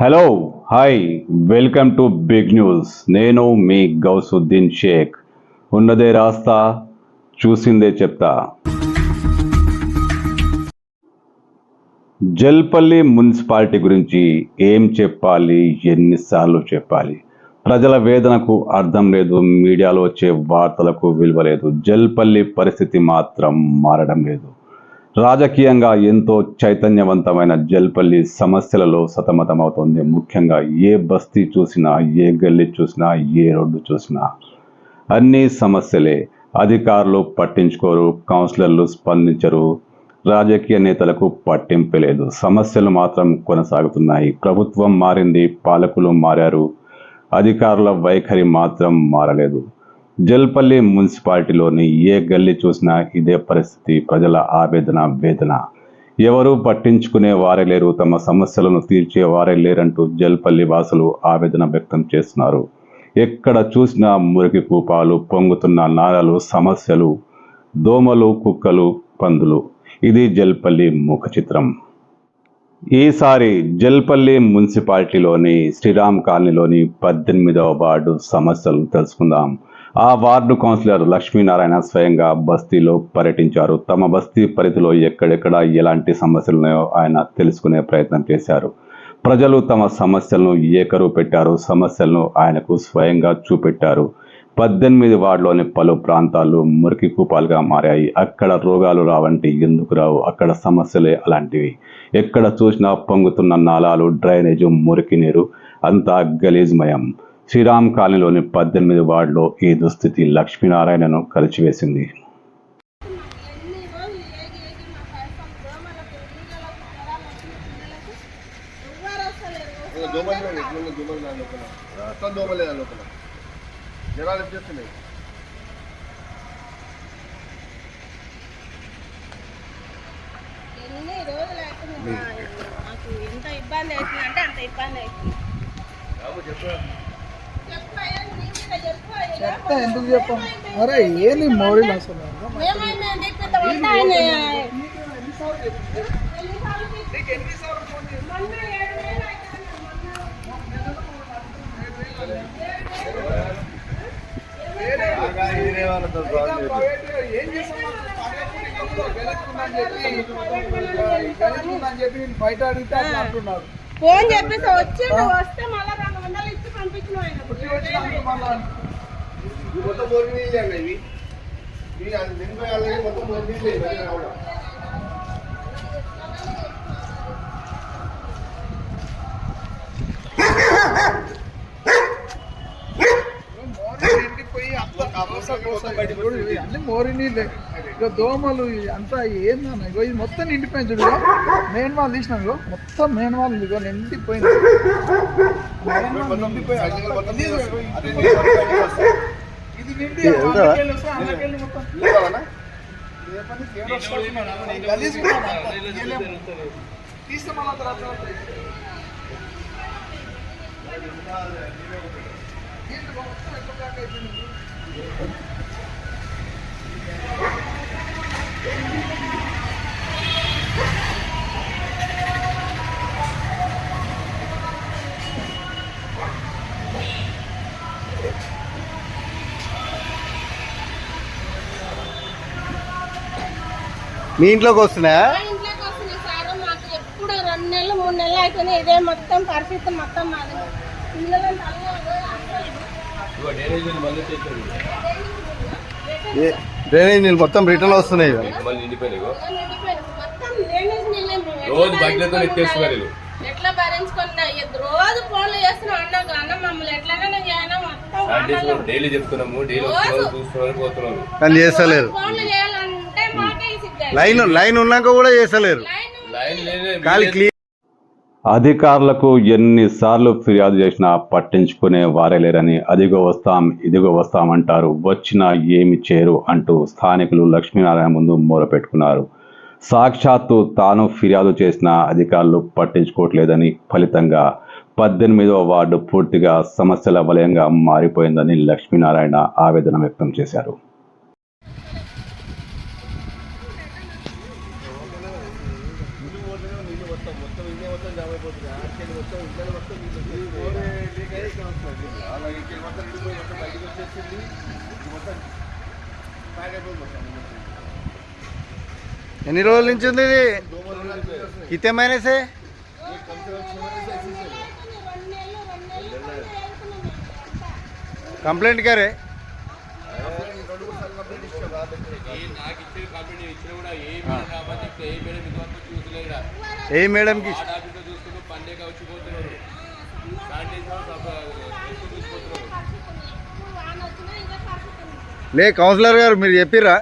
Hello hi welcome to big news. నేను మీ గౌసుద్దీన్ షేక్. ఉన్నదే రాస్తా, చూసిందే చెప్తా. జల్పల్లి మున్సిపాలిటీ గురించి ఏం చెప్పాలి, ఎన్నిసార్లు చెప్పాలి? ప్రజల వేదనకు అర్థం లేదు, మీడియాలో వచ్చే వార్తలకు విలువ లేదు. జల్పల్లి పరిస్థితి మాత్రం మారడం లేదు. రాజకీయంగా ఎంతో చైతన్యవంతమైన జల్పల్లి సమస్యలలో సతమతమవుతోంది. ముఖ్యంగా ఏ బస్తీ చూసినా, ఏ గల్లీ చూసినా, ఏ రోడ్డు చూసినా అన్ని సమస్యలే. అధికారులు పట్టించుకోరు, కౌన్సిలర్లు స్పందించరు, రాజకీయ నేతలకు పట్టింపు లేదు. సమస్యలు మాత్రం కొనసాగుతున్నాయి. ప్రభుత్వం మారింది, పాలకులు మారారు, అధికారుల వైఖరి మాత్రం మారలేదు. జల్పల్లి మున్సిపాలిటీలోని ఏ గల్లీ చూసినా ఇదే పరిస్థితి. ప్రజల ఆవేదన, వేదన. ఎవరూ పట్టించుకునే వారే లేరు, తమ సమస్యలను తీర్చే వారే లేరంటూ జల్పల్లి వాసులు ఆవేదన వ్యక్తం చేస్తున్నారు. ఎక్కడ చూసినా మురికి కూపాలు, పొంగుతున్న నాళాలు, సమస్యలు, దోమలు, కుక్కలు, పందులు. ఇది జల్పల్లి ముఖ చిత్రం. ఈసారి జల్పల్లి మున్సిపాలిటీలోని శ్రీరామ్ కాలనీలోని 18వ వార్డు సమస్యలను తెలుసుకుందాం. ఆ వార్డు కౌన్సిలర్ లక్ష్మీనారాయణ స్వయంగా బస్తీలో పర్యటించారు. తమ బస్తీ పరిధిలో ఎక్కడెక్కడ ఎలాంటి సమస్యలు ఉన్నాయో ఆయన తెలుసుకునే ప్రయత్నం చేశారు. ప్రజలు తమ సమస్యలను ఏకరువు పెట్టారు. సమస్యలను ఆయనకు స్వయంగా చూపెట్టారు. 18 వార్డులోని పలు ప్రాంతాలు మురికి కూపాలుగా మారాయి. అక్కడ రోగాలు రావంటి ఎందుకు రావు? అక్కడ సమస్యలే అలాంటివి. ఎక్కడ చూసినా పొంగుతున్న నాలాలు, డ్రైనేజు, మురికి నీరు, అంతా గలీజ్మయం. శ్రీరామ్ కాలనీలోని 18 వార్డులో ఈ దుస్థితి లక్ష్మీనారాయణను కలిచివేసింది. ఎంత ఇబ్బంది అవుతుందంటే అంత ఇబ్బంది అవుతుంది. చెప్తా ఎందుకు చెప్పాం? అరే ఏంది మోడీలు అసలు చెప్పి బయట అడిగితే అట్లా అంటున్నారు. ఫోన్ చెప్పేసి వచ్చి వస్తే మళ్ళీ 200 ఇచ్చి పంపించిన ఆయన అన్ని మోరీ నీళ్ళే. ఇక దోమలు అంతా ఏందన్న, ఇగో ఇది మొత్తం నిండిపోయింది. చూడు మెయిన్ వాళ్ళు తీసినాం, ఇగో మొత్తం మెయిన్ వాళ్ళు ఇగో నిండిపోయింది. ఇది నిండి మొత్తం తీస్తే మళ్ళీ తర్వాత మీ ఇంట్లోకి వస్తున్నాయా? ఇంట్లోకి వస్తున్నాయి సార్. మాకు ఎప్పుడు 2 నెలలు 3 నెలలు అయితేనే ఇదే మొత్తం పరిస్థితి. మొత్తం మాది డ్రైనేజ్ నీళ్ళు మొత్తం రిటర్న్ వస్తున్నాయి. ఎట్లా భరించుకున్నా రోజు ఫోన్లు చేస్తున్నాం అన్నా అన్న మమ్మల్ని ఎట్లైనా చేయనా కానీ చేస్తలేరు. ఫోన్లు చేయాలంటే మాకే లైన్ ఉన్నాక కూడా చేస్తలేరు. అధికారులకు ఎన్నిసార్లు ఫిర్యాదు చేసినా పట్టించుకునే వారే లేరని, అదిగో వస్తాం ఇదిగో వస్తామంటారు, వచ్చినా ఏమి చేయరు అంటూ స్థానికులు లక్ష్మీనారాయణ ముందు మొరపెట్టుకున్నారు. సాక్షాత్తు తాను ఫిర్యాదు చేసిన అధికారులు పట్టించుకోవట్లేదని, ఫలితంగా 18వ వార్డు పూర్తిగా సమస్యల వలయంగా మారిపోయిందని లక్ష్మీనారాయణ ఆవేదన వ్యక్తం చేశారు. ఎన్ని రోజుల నుంచి ఉంది ఇది కితే మైనసే కంప్లైంట్ करे ఏ మేడం కి లే కౌన్సిలర్ గారు మీరు చెప్పిరా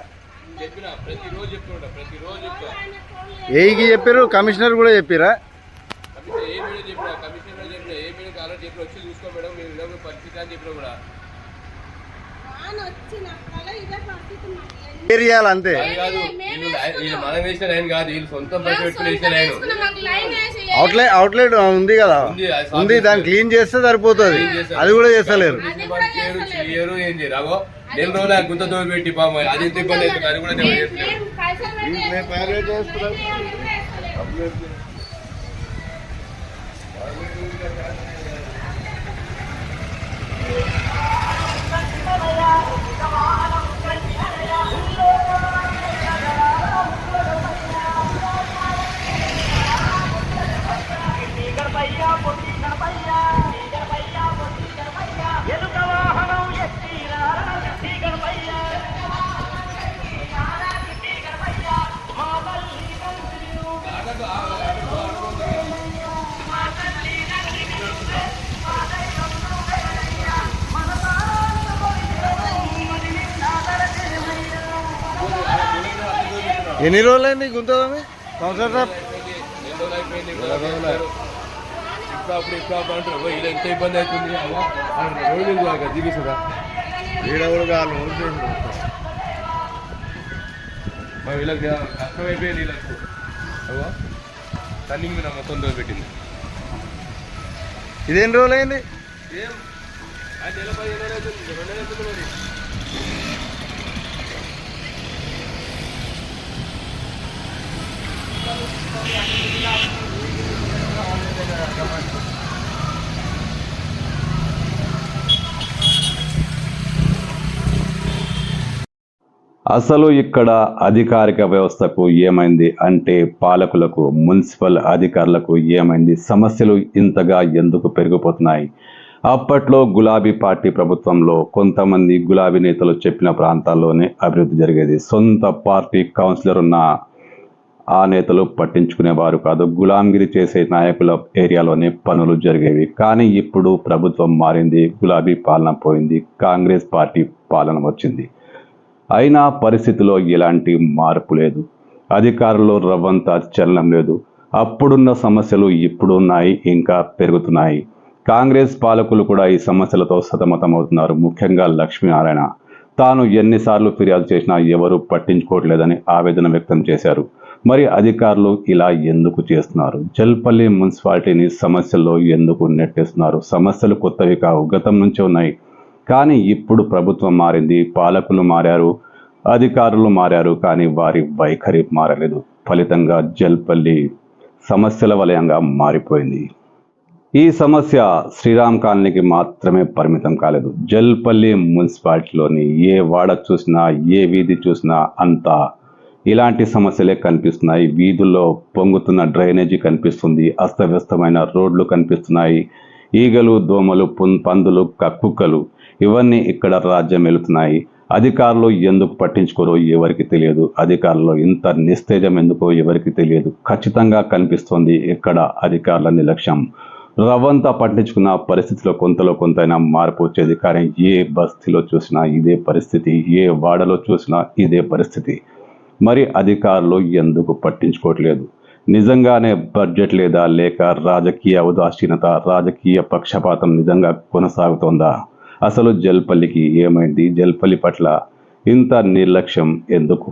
ఏకి చెప్పారు కమిషనర్ కూడా చెప్పిరా ఏరియాలు అంతే అవుట్లెట్ ఉంది కదా ఉంది దాన్ని క్లీన్ చేస్తే సరిపోతుంది అది కూడా చేస్తలేరు నెల రోజులు గుంత దోలు పెట్టి పాము అది ఎంత ఇబ్బంది అవుతుంది అది కూడా ఎన్ని రోజులైంది గుంతదని కౌన్సిలర్ సార్ ఎంత ఇబ్బంది అవుతుంది దిగుతుందా వీళ్ళకి కష్టమైపోయింది వీళ్ళకు రన్నింగ్ మీద మొత్తం దోలు పెట్టింది ఇదేన్ని రోజులైంది ఏం అది 15 రోజులు అవుతుంది 2 నెలలు అవుతుంది అసలు ఇక్కడ అధికారిక వ్యవస్థకు ఏమైంది అంటే పాలకులకు మున్సిపల్ అధికారులకు ఏమైంది సమస్యలు ఇంతగా ఎందుకు పెరిగిపోతున్నాయి అప్పట్లో గులాబీ పార్టీ ప్రభుత్వంలో కొంతమంది గులాబీ నేతలు చెప్పిన ప్రాంతాల్లోనే అభివృద్ధి జరిగేది సొంత పార్టీ కౌన్సిలర్ ఉన్న ఆ నేతలు పట్టించుకునేవారు కాదు గులాంగిరి చేసే నాయకుల ఏరియాలోనే పనులు జరిగేవి కానీ ఇప్పుడు ప్రభుత్వం మారింది గులాబీ పాలన పోయింది కాంగ్రెస్ పార్టీ పాలన వచ్చింది అయినా పరిస్థితిలో ఎలాంటి మార్పు లేదు అధికారులు రవ్వంత చలనం లేదు అప్పుడున్న సమస్యలు ఇప్పుడున్నాయి ఇంకా పెరుగుతున్నాయి కాంగ్రెస్ పాలకులు కూడా ఈ సమస్యలతో సతమతమవుతున్నారు ముఖ్యంగా లక్ష్మీనారాయణ తాను ఎన్నిసార్లు ఫిర్యాదు చేసినా ఎవరూ పట్టించుకోవట్లేదని ఆవేదన వ్యక్తం చేశారు మరి అధికారులు ఇలా ఎందుకు చేస్తున్నారు జల్పల్లి మున్సిపాలిటీని సమస్యల్లో ఎందుకు నెట్టేస్తున్నారు సమస్యలు కొత్తవి కావు గతం నుంచే ఉన్నాయి కానీ ఇప్పుడు ప్రభుత్వం మారింది పాలకులు మారారు అధికారులు మారారు కానీ వారి వైఖరి మారలేదు ఫలితంగా జల్పల్లి సమస్యల వలయంగా మారిపోయింది ఈ సమస్య శ్రీరామ్ కాలనీకి మాత్రమే పరిమితం కాలేదు జల్పల్లి మున్సిపాలిటీలోని ఏ వాడ చూసినా ఏ వీధి చూసినా అంతా ఇలాంటి సమస్యలే కనిపిస్తున్నాయి వీధుల్లో పొంగుతున్న డ్రైనేజీ కనిపిస్తుంది అస్తవ్యస్తమైన రోడ్లు కనిపిస్తున్నాయి ఈగలు దోమలు పందులు కుక్కలు ఇవన్నీ ఇక్కడ రాజ్యం వెళుతున్నాయి అధికారులు ఎందుకు పట్టించుకోరో ఎవరికి తెలియదు అధికారులు ఇంత నిస్తేజం ఎందుకో ఎవరికి తెలియదు ఖచ్చితంగా కనిపిస్తోంది ఇక్కడ అధికారుల నిర్లక్ష్యం రవ్వంతా పట్టించుకున్న పరిస్థితిలో కొంతలో కొంతైనా మార్పు వచ్చేది కానీ ఏ బస్తీలో చూసినా ఇదే పరిస్థితి ఏ వాడలో చూసినా ఇదే పరిస్థితి మరి అధికారులు ఎందుకు పట్టించుకోవట్లేదు నిజంగానే బడ్జెట్ లేదా లేక రాజకీయ ఉదాసీనత రాజకీయ పక్షపాతం నిజంగా కొనసాగుతోందా అసలు జల్పల్లికి ఏమైంది జల్పల్లి పట్ల ఇంత నిర్లక్ష్యం ఎందుకు